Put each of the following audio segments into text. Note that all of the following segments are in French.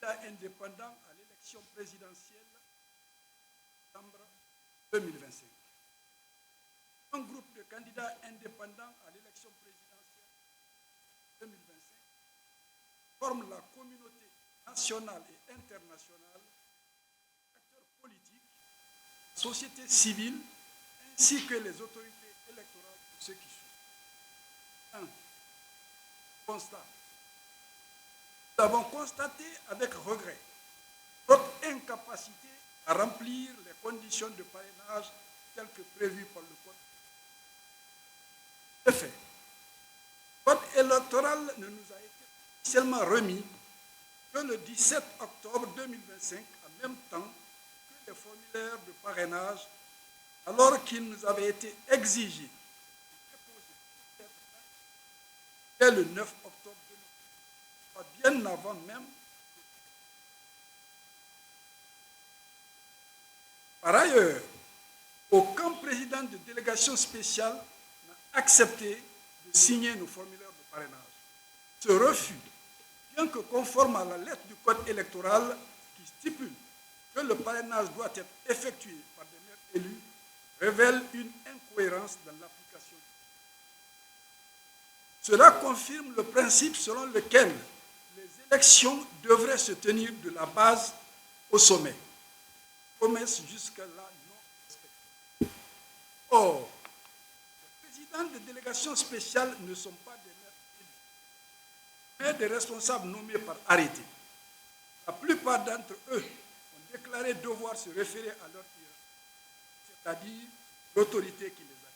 candidats indépendants à l'élection présidentielle de décembre 2025. Un groupe de candidats indépendants à l'élection présidentielle 2025 forme la communauté nationale et internationale, acteurs politiques, société civile, ainsi que les autorités électorales pour ceux qui suivent. 1. Constat. Nous avons constaté avec regret notre incapacité à remplir les conditions de parrainage telles que prévues par le Code. De fait, le Code électoral ne nous a été officiellement remis que le 17 octobre 2025, en même temps que les formulaires de parrainage, alors qu'il nous avait été exigé de déposer dès le 9 octobre 2025, bien avant même. Par ailleurs, aucun président de délégation spéciale n'a accepté de signer nos formulaires de parrainage. Ce refus, bien que conforme à la lettre du Code électoral qui stipule que le parrainage doit être effectué par des maires élus, révèle une incohérence dans l'application. Cela confirme le principe selon lequel les élections devraient se tenir de la base au sommet. Promesse jusque-là non respectée. Or, les présidents de délégations spéciales ne sont pas des maires élus, mais des responsables nommés par arrêté. La plupart d'entre eux ont déclaré devoir se référer à leur hiérarchie, c'est-à-dire l'autorité qui les a.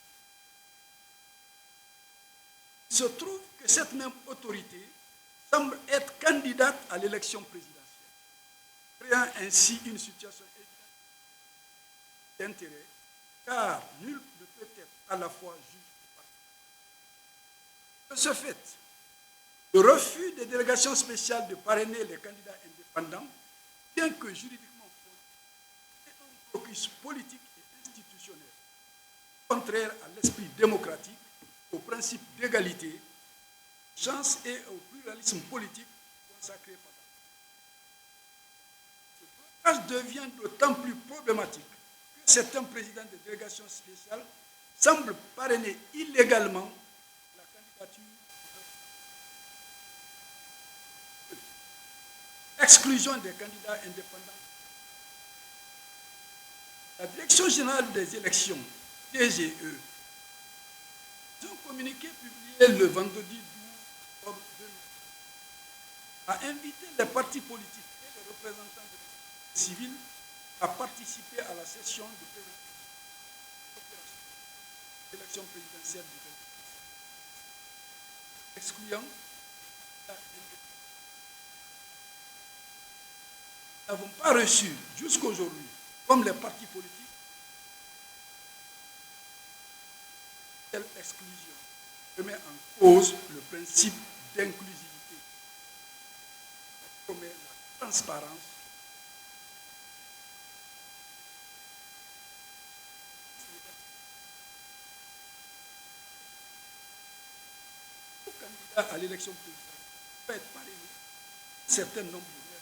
Il se trouve que cette même autorité semble être candidate à l'élection présidentielle, créant ainsi une situation évidente d'intérêt, car nul ne peut être à la fois juge et parti. De ce fait, le refus des délégations spéciales de parrainer les candidats indépendants, bien que juridiquement fondé, est un blocus politique et institutionnel, contraire à l'esprit démocratique, au principe d'égalité, chance et au pluralisme politique consacré par la Constitution. Ce blocage devient d'autant plus problématique que certains présidents de délégations spéciales semblent parrainer illégalement la candidature. Exclusion des candidats indépendants. La Direction générale des élections, DGE, dans un communiqué publié le vendredi 12 octobre 2020, a invité les partis politiques et les représentants de la société civile à participer à la session de l'élection présidentielle du 2020, excluant nous n'avons pas reçu jusqu'aujourd'hui, comme les partis politiques, telle exclusion remet en cause le principe d'inclusivité, promet la transparence, aux candidats à l'élection présidentielle peut être parrainé un certain nombre de maires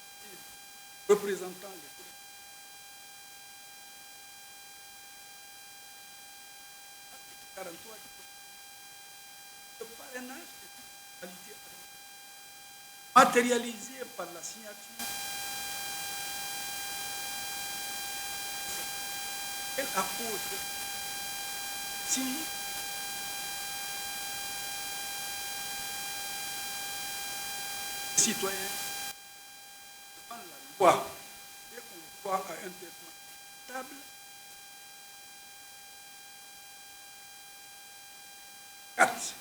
représentant les collectivités. Le parrainage est une qualité matérialisée par la signature. Elle appose signe citoyen devant la loi et on voit à un traitement stable. 4.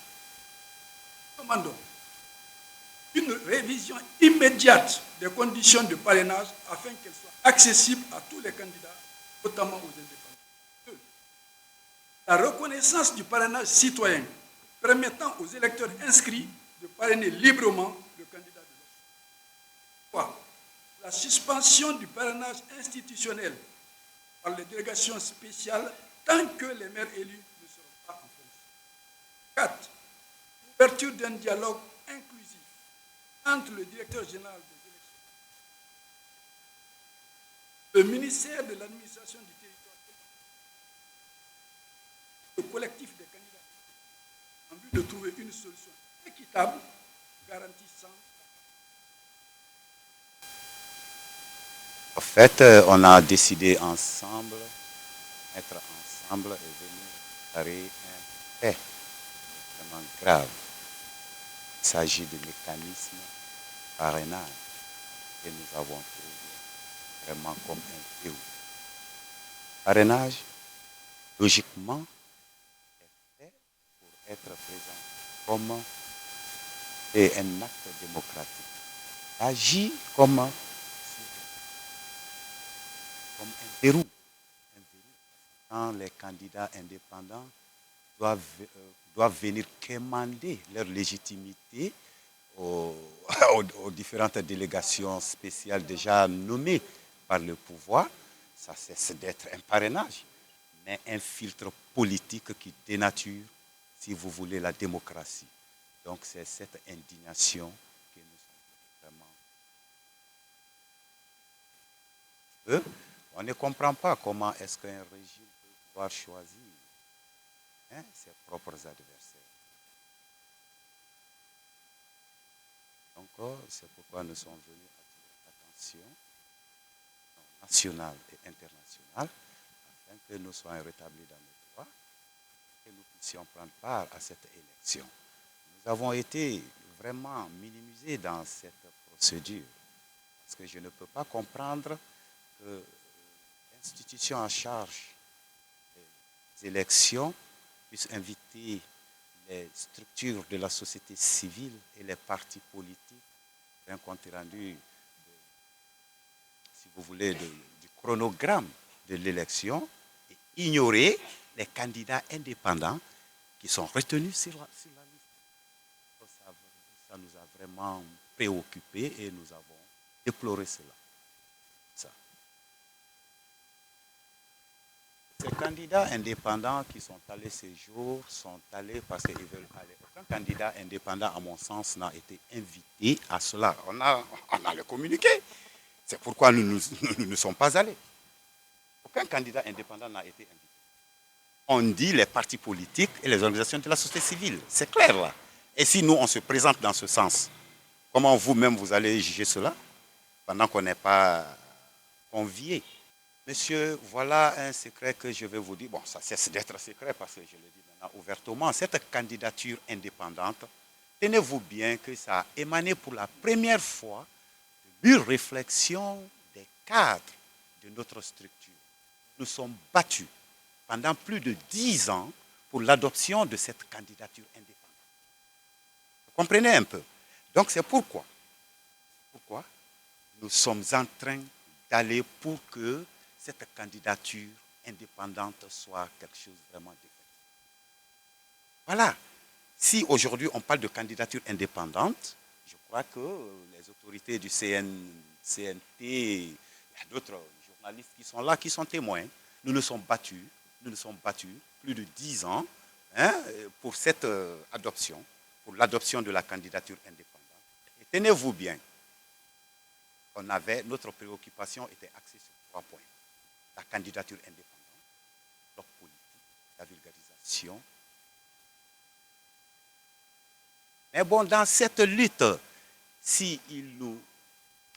Demandons une révision immédiate des conditions de parrainage afin qu'elles soient accessibles à tous les candidats, notamment aux indépendants. 2. La reconnaissance du parrainage citoyen permettant aux électeurs inscrits de parrainer librement le candidat de leur choix. 3. La suspension du parrainage institutionnel par les délégations spéciales tant que les maires élus ne seront pas en fonction. 4. L'ouverture d'un dialogue inclusif entre le directeur général des élections le ministère de l'administration du territoire, le collectif des candidats, en vue de trouver une solution équitable, garantissant. En fait, on a décidé ensemble, être ensemble et venir préparer un fait vraiment grave. Il s'agit de mécanismes parrainage que nous avons trouvé vraiment comme un verrou. Parrainage, logiquement, est fait pour être présent comme un acte démocratique. Agit comme un verrou. Quand les candidats indépendants doivent venir quémander leur légitimité aux différentes délégations spéciales déjà nommées par le pouvoir, ça cesse d'être un parrainage, mais un filtre politique qui dénature, si vous voulez, la démocratie. Donc c'est cette indignation que nous sommes vraiment... On ne comprend pas comment est-ce qu'un régime peut pouvoir choisir ses propres adversaires. Donc, c'est pourquoi nous sommes venus attirer l'attention nationale et internationale afin que nous soyons rétablis dans nos droits et que nous puissions prendre part à cette élection. Nous avons été vraiment minimisés dans cette procédure parce que je ne peux pas comprendre que l'institution en charge des élections puisse inviter les structures de la société civile et les partis politiques un compte rendu, si vous voulez, du chronogramme de l'élection et ignorer les candidats indépendants qui sont retenus sur la liste. Ça nous a vraiment préoccupés et nous avons déploré cela. Ces candidats indépendants qui sont allés ces jours sont allés parce qu'ils veulent aller. Aucun candidat indépendant, à mon sens, n'a été invité à cela. On a le communiqué. C'est pourquoi nous ne sommes pas allés. Aucun candidat indépendant n'a été invité. On dit les partis politiques et les organisations de la société civile. C'est clair là. Et si nous, on se présente dans ce sens, comment vous-même vous allez juger cela pendant qu'on n'est pas convié? Monsieur, voilà un secret que je vais vous dire. Bon, ça cesse d'être secret parce que je le dis maintenant ouvertement. Cette candidature indépendante, tenez-vous bien que ça a émané pour la première fois de mûre réflexion des cadres de notre structure. Nous sommes battus pendant plus de 10 ans pour l'adoption de cette candidature indépendante. Vous comprenez un peu? Donc c'est pourquoi nous sommes en train d'aller pour que cette candidature indépendante soit quelque chose vraiment d'effectif. Voilà. Si aujourd'hui on parle de candidature indépendante, je crois que les autorités du CNT, il y a d'autres journalistes qui sont là, qui sont témoins. Nous nous sommes battus plus de 10 ans pour cette adoption, pour l'adoption de la candidature indépendante. Et tenez-vous bien, notre préoccupation était axée sur 3 points. La candidature indépendante, l'offre politique, la vulgarisation. Mais bon, dans cette lutte, s'ils nous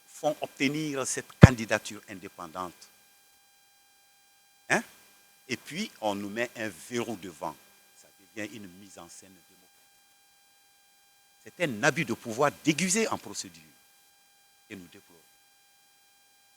font obtenir cette candidature indépendante, et puis on nous met un verrou devant, ça devient une mise en scène démocratique. C'est un abus de pouvoir déguisé en procédure. Et nous déplorons.